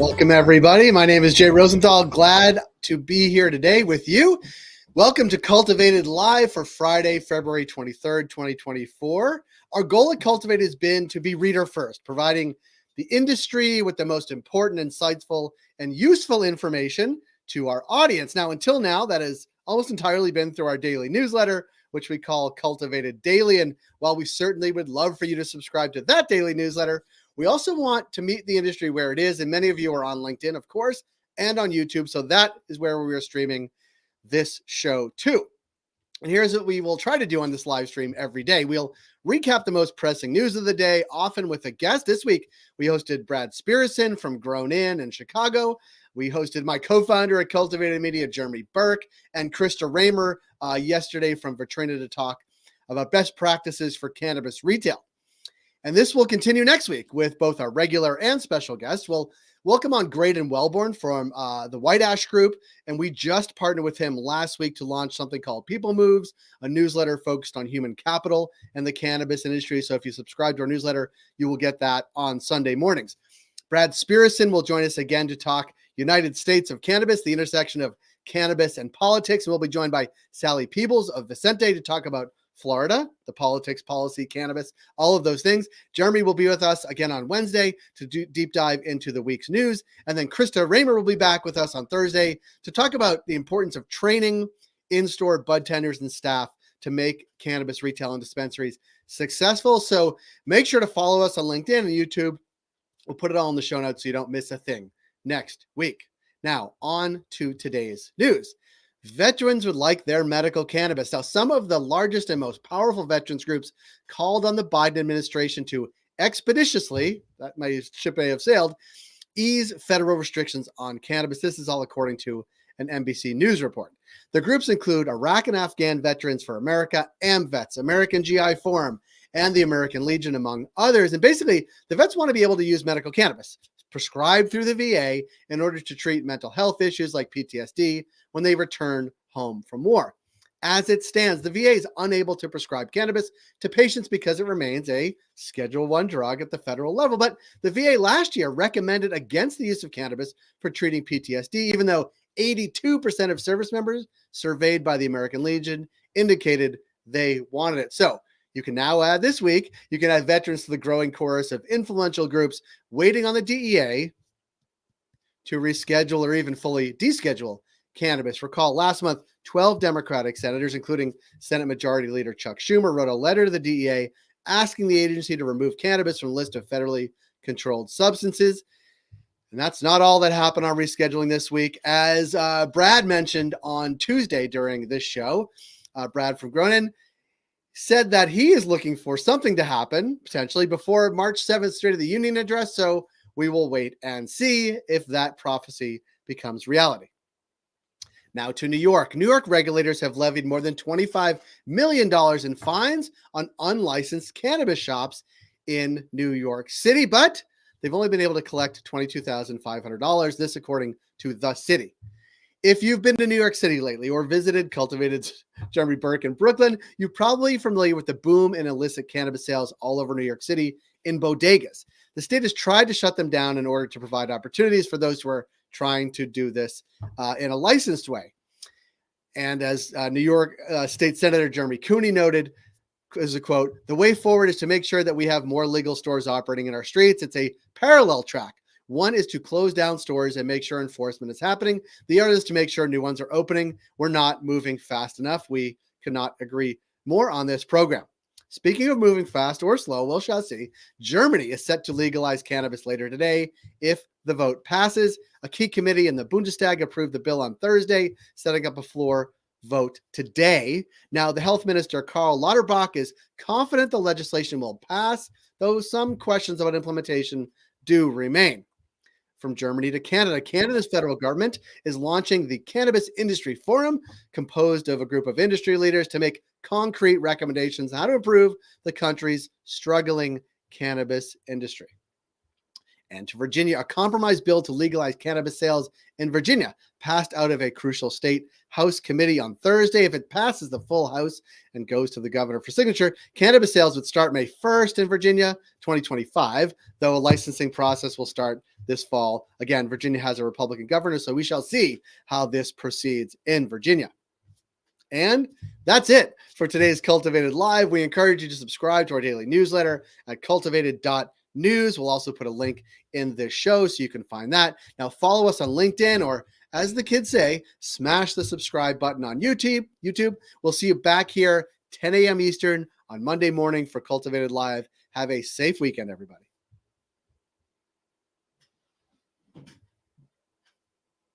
Welcome, everybody. My name is Jay Rosenthal. Glad to be here today with you. Welcome to Cultivated Live for Friday, February 23rd, 2024. Our goal at Cultivated has been to be reader first, providing the industry with the most important, insightful, and useful information to our audience. Now, until now, that has almost entirely been through our daily newsletter, which we call Cultivated Daily. And while we certainly would love for you to subscribe to that daily newsletter, we also want to meet the industry where it is. And many of you are on LinkedIn, of course, and on YouTube. So that is where we are streaming this show too. And here's what we will try to do on this live stream every day. We'll recap the most pressing news of the day, often with a guest. This week, we hosted Brad Spearson from Grown In Chicago. We hosted my co-founder at Cultivated Media, Jeremy Burke, and Krista Raymer yesterday from Vitrina to talk about best practices for cannabis retail. And this will continue next week with both our regular and special guests. We'll welcome on Graydon Wellborn from the White Ash Group. And we just partnered with him last week to launch something called People Moves, a newsletter focused on human capital and the cannabis industry. So if you subscribe to our newsletter, you will get that on Sunday mornings. Brad Spearson will join us again to talk United States of cannabis, the intersection of cannabis and politics. And we'll be joined by Sally Peebles of Vicente to talk about Florida, the politics, policy, cannabis, all of those things. Jeremy will be with us again on Wednesday to do deep dive into the week's news. And then Krista Raymer will be back with us on Thursday to talk about the importance of training in-store bud tenders and staff to make cannabis retail and dispensaries successful. So make sure to follow us on LinkedIn and YouTube. We'll put it all in the show notes so you don't miss a thing next week. Now, on to today's news. Veterans would like their medical cannabis. Now, some of the largest and most powerful veterans groups called on the Biden administration to expeditiously, that ship may have sailed, ease federal restrictions on cannabis. This is all according to an NBC News report. The groups include Iraq and Afghan Veterans for America, AMVETS, American GI Forum, and the American Legion, among others. And basically, the vets want to be able to use medical cannabis prescribed through the VA in order to treat mental health issues like PTSD when they return home from war. As it stands, the VA is unable to prescribe cannabis to patients because it remains a Schedule I drug at the federal level. But the VA last year recommended against the use of cannabis for treating PTSD, even though 82% of service members surveyed by the American Legion indicated they wanted it. So you can now add this week, you can add veterans to the growing chorus of influential groups waiting on the DEA to reschedule or even fully deschedule cannabis. Recall last month, 12 Democratic senators, including Senate Majority Leader Chuck Schumer, wrote a letter to the DEA asking the agency to remove cannabis from a list of federally controlled substances. And that's not all that happened on rescheduling this week. As Brad mentioned on Tuesday during this show, Brad from Gronin said that he is looking for something to happen potentially before March 7th State of the Union address. So we will wait and see if that prophecy becomes reality. Now to New York. New York regulators have levied more than $25 million in fines on unlicensed cannabis shops in New York City, but they've only been able to collect $22,500. This according to the city. If you've been to New York City lately or visited Cultivated's Jeremy Burke in Brooklyn, you're probably familiar with the boom in illicit cannabis sales all over New York City in bodegas. The state has tried to shut them down in order to provide opportunities for those who are trying to do this in a licensed way. And as New York State Senator Jeremy Cooney noted, as a quote, "The way forward is to make sure that we have more legal stores operating in our streets. It's a parallel track. One is to close down stores and make sure enforcement is happening. The other is to make sure new ones are opening. We're not moving fast enough. We cannot agree more on this program." Speaking of moving fast or slow, we shall see. Germany is set to legalize cannabis later today if the vote passes. A key committee in the Bundestag approved the bill on Thursday, setting up a floor vote today. Now, the health minister, Karl Lauterbach, is confident the legislation will pass, though some questions about implementation do remain. From Germany to Canada. Canada's federal government is launching the Cannabis Industry Forum, composed of a group of industry leaders to make concrete recommendations on how to improve the country's struggling cannabis industry. And to Virginia, a compromise bill to legalize cannabis sales in Virginia passed out of a crucial state House committee on Thursday. If it passes the full House and goes to the governor for signature, cannabis sales would start May 1st in Virginia, 2025, though a licensing process will start this fall. Again, Virginia has a Republican governor, so we shall see how this proceeds in Virginia. And that's it for today's Cultivated Live. We encourage you to subscribe to our daily newsletter at cultivated.news. We'll also put a link in this show so you can find that. Now follow us on LinkedIn, or as the kids say, smash the subscribe button on YouTube. We'll see you back here 10 a.m. Eastern on Monday morning for Cultivated Live. Have a safe weekend, everybody.